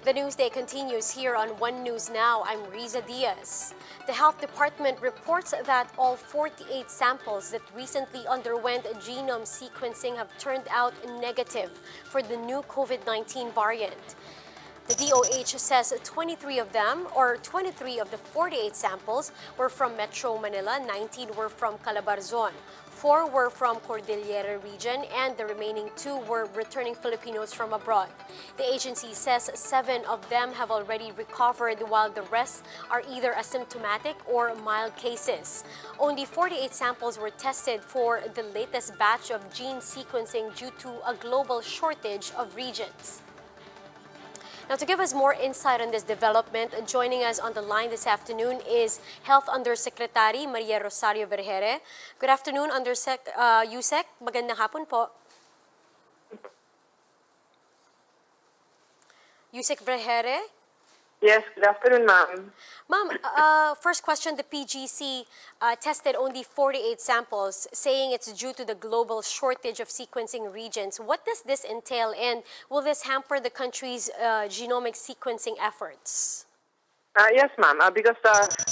The Newsday continues here on One News Now. I'm Riza Diaz. The Health Department reports that all 48 samples that recently underwent genome sequencing have turned out negative for the new COVID-19 variant. The DOH says 23 of them, or 23 of the 48 samples, were from Metro Manila, 19 were from Calabarzon, 4 were from Cordillera region, and the remaining 2 were returning Filipinos from abroad. The agency says 7 of them have already recovered, while the rest are either asymptomatic or mild cases. Only 48 samples were tested for the latest batch of gene sequencing due to a global shortage of reagents. Now, to give us more insight on this development, joining us on the line this afternoon is Health Undersecretary Maria Rosario Vergere. Good afternoon, Yusek. Magandang hapon po. Yusek Vergere? Yes, good afternoon, ma'am. Ma'am, first question, the PGC tested only 48 samples, saying it's due to the global shortage of sequencing reagents. What does this entail, and will this hamper the country's genomic sequencing efforts? Yes, ma'am, because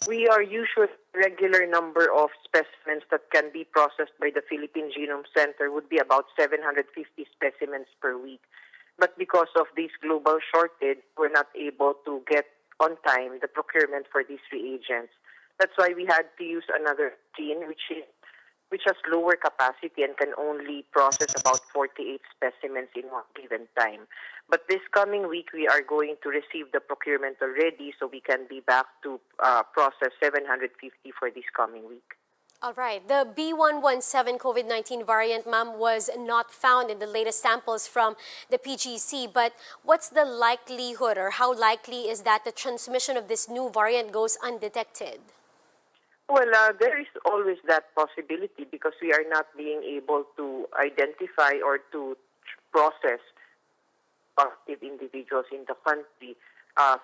we are usually regular number of specimens that can be processed by the Philippine Genome Center would be about 750 specimens per week. But because of this global shortage, we're not able to get on time the procurement for these reagents. That's why we had to use another machine, which has lower capacity and can only process about 48 specimens in one given time. But this coming week, we are going to receive the procurement already, so we can be back to process 750 for this coming week. All right. The B117 COVID-19 variant, ma'am, was not found in the latest samples from the PGC. But what's the likelihood, or how likely is that the transmission of this new variant goes undetected? Well, there is always that possibility because we are not being able to identify or to process positive individuals in the country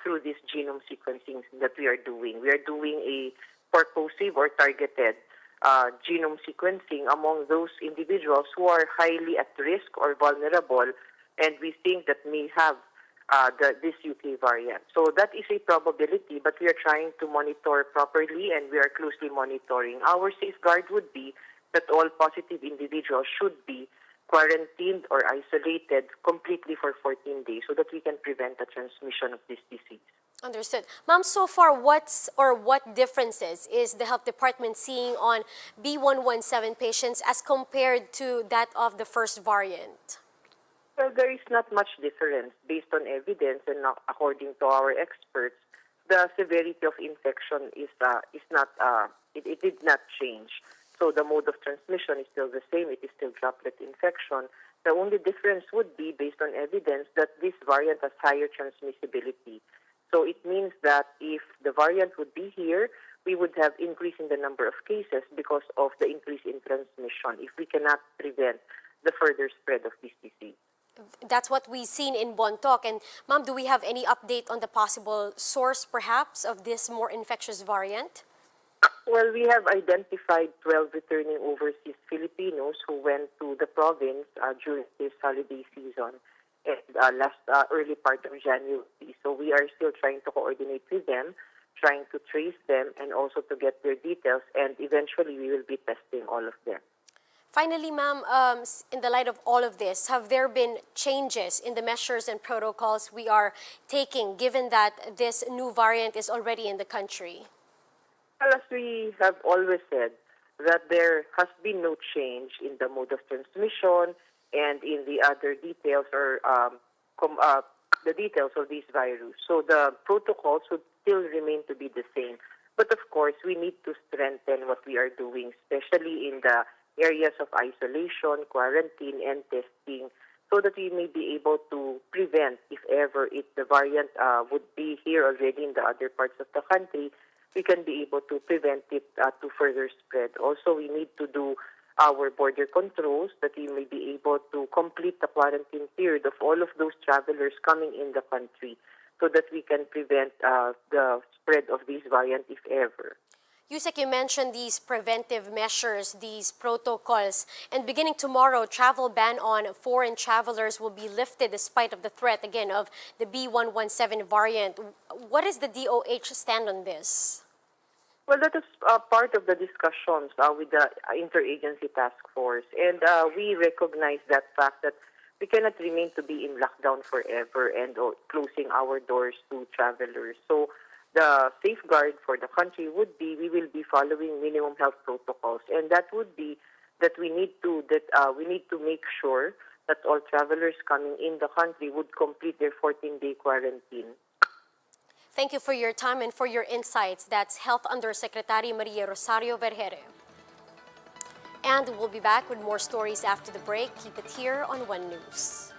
through this genome sequencing that we are doing. We are doing a purposive or targeted genome sequencing among those individuals who are highly at risk or vulnerable, and we think that may have this UK variant. So that is a probability, but we are trying to monitor properly, and we are closely monitoring. Our safeguard would be that all positive individuals should be quarantined or isolated completely for 14 days so that we can prevent the transmission of this disease. Understood. Ma'am, so far, what differences is the health department seeing on B117 patients as compared to that of the first variant? Well, there is not much difference based on evidence, and according to our experts, the severity of infection it did not change. So the mode of transmission is still the same. It is still droplet infection. The only difference would be based on evidence that this variant has higher transmissibility. So it means that if the variant would be here, we would have increase in the number of cases because of the increase in transmission if we cannot prevent the further spread of this disease. That's what we've seen in Bontoc. And ma'am, do we have any update on the possible source, perhaps, of this more infectious variant? Well, we have identified 12 returning overseas Filipinos who went to the province during this holiday season and early part of January. So we are still trying to coordinate with them, trying to trace them, and also to get their details, and eventually we will be testing all of them. Finally, ma'am, in the light of all of this, have there been changes in the measures and protocols we are taking, given that this new variant is already in the country? Well, as we have always said, that there has been no change in the mode of transmission and in the other details or the details of this virus. So the protocols would still remain to be the same. But of course, we need to strengthen what we are doing, especially in the areas of isolation, quarantine, and testing, so that we may be able to prevent, if ever the variant would be here already in the other parts of the country, we can be able to prevent it to further spread. Also, we need to do our border controls that we may be able to complete the quarantine period of all of those travelers coming in the country so that we can prevent the spread of this variant, if ever. Yusek, you mentioned these preventive measures, these protocols, and beginning tomorrow, travel ban on foreign travelers will be lifted despite of the threat, again, of the B.1.1.7 variant. What is the DOH stand on this? Well, that is part of the discussions with the interagency task force, and we recognize that fact that we cannot remain to be in lockdown forever and closing our doors to travelers. So the safeguard for the country would be we will be following minimum health protocols, and that would be that we need to make sure that all travelers coming in the country would complete their 14-day quarantine. Thank you for your time and for your insights. That's Health Undersecretary Maria Rosario Vergere. And we'll be back with more stories after the break. Keep it here on One News.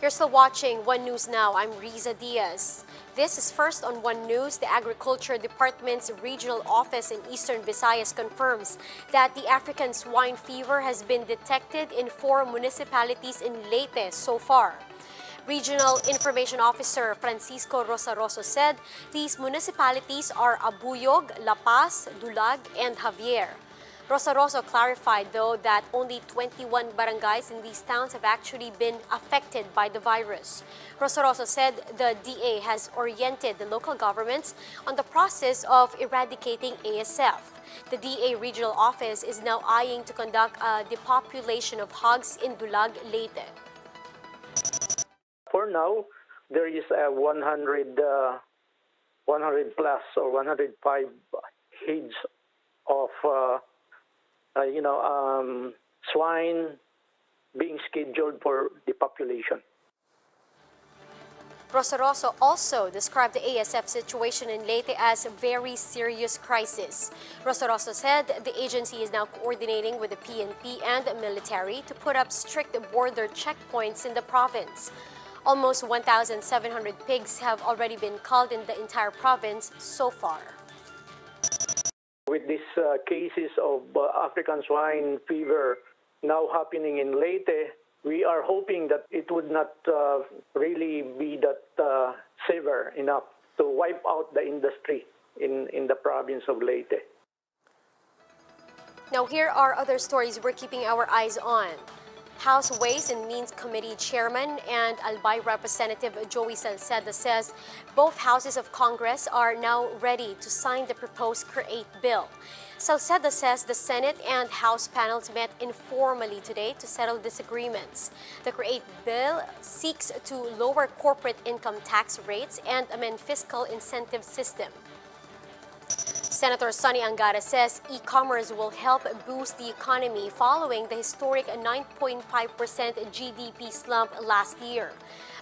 You're still watching One News Now. I'm Riza Diaz. This is first on One News. The Agriculture Department's regional office in Eastern Visayas confirms that the African swine fever has been detected in 4 municipalities in Leyte so far. Regional Information Officer Francisco Rosaroso said these municipalities are Abuyog, La Paz, Dulag, and Javier. Rosaroso clarified, though, that only 21 barangays in these towns have actually been affected by the virus. Rosaroso said the DA has oriented the local governments on the process of eradicating ASF. The DA regional office is now eyeing to conduct a depopulation of hogs in Dulag, Leyte. For now, there is a 100 plus or 105 heads of swine being scheduled for depopulation. Rosaroso also described the ASF situation in Leyte as a very serious crisis. Rosaroso said the agency is now coordinating with the PNP and the military to put up strict border checkpoints in the province. Almost 1,700 pigs have already been culled in the entire province so far. With these cases of African swine fever now happening in Leyte, we are hoping that it would not really be that severe enough to wipe out the industry in the province of Leyte. Now here are other stories we're keeping our eyes on. House Ways and Means Committee Chairman and Albay Representative Joey Salceda says both houses of Congress are now ready to sign the proposed CREATE bill. Salceda says the Senate and House panels met informally today to settle disagreements. The CREATE bill seeks to lower corporate income tax rates and amend fiscal incentive system. Senator Sonny Angara says e-commerce will help boost the economy following the historic 9.5% GDP slump last year.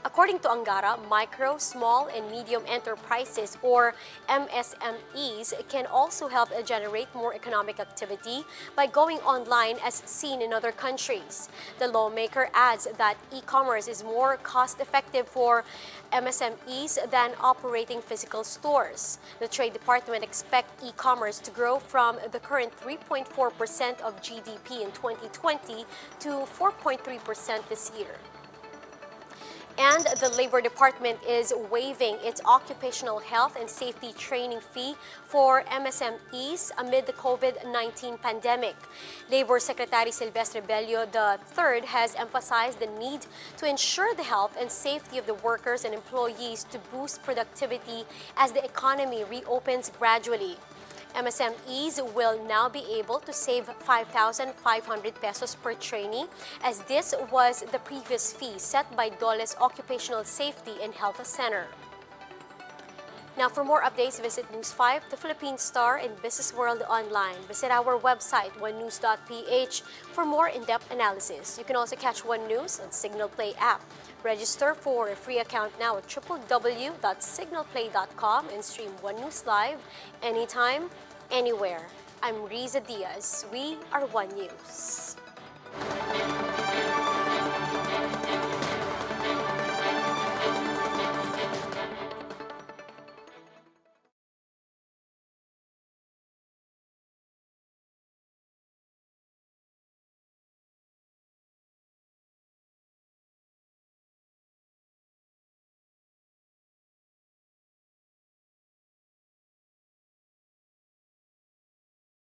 According to Angara, micro, small, and medium enterprises, or MSMEs, can also help generate more economic activity by going online as seen in other countries. The lawmaker adds that e-commerce is more cost-effective for MSMEs than operating physical stores. The Trade Department expects e-commerce to grow from the current 3.4% of GDP in 2020 to 4.3% this year. And the Labor Department is waiving its occupational health and safety training fee for MSMEs amid the COVID-19 pandemic. Labor Secretary Silvestre Bello III has emphasized the need to ensure the health and safety of the workers and employees to boost productivity as the economy reopens gradually. MSMEs will now be able to save 5,500 pesos per trainee, as this was the previous fee set by Dole's Occupational Safety and Health Center. Now, for more updates, visit News 5, the Philippine Star, and Business World online. Visit our website, onenews.ph, for more in-depth analysis. You can also catch One News on Signal Play app. Register for a free account now at www.signalplay.com and stream One News live anytime, anywhere. I'm Riza Diaz. We are One News.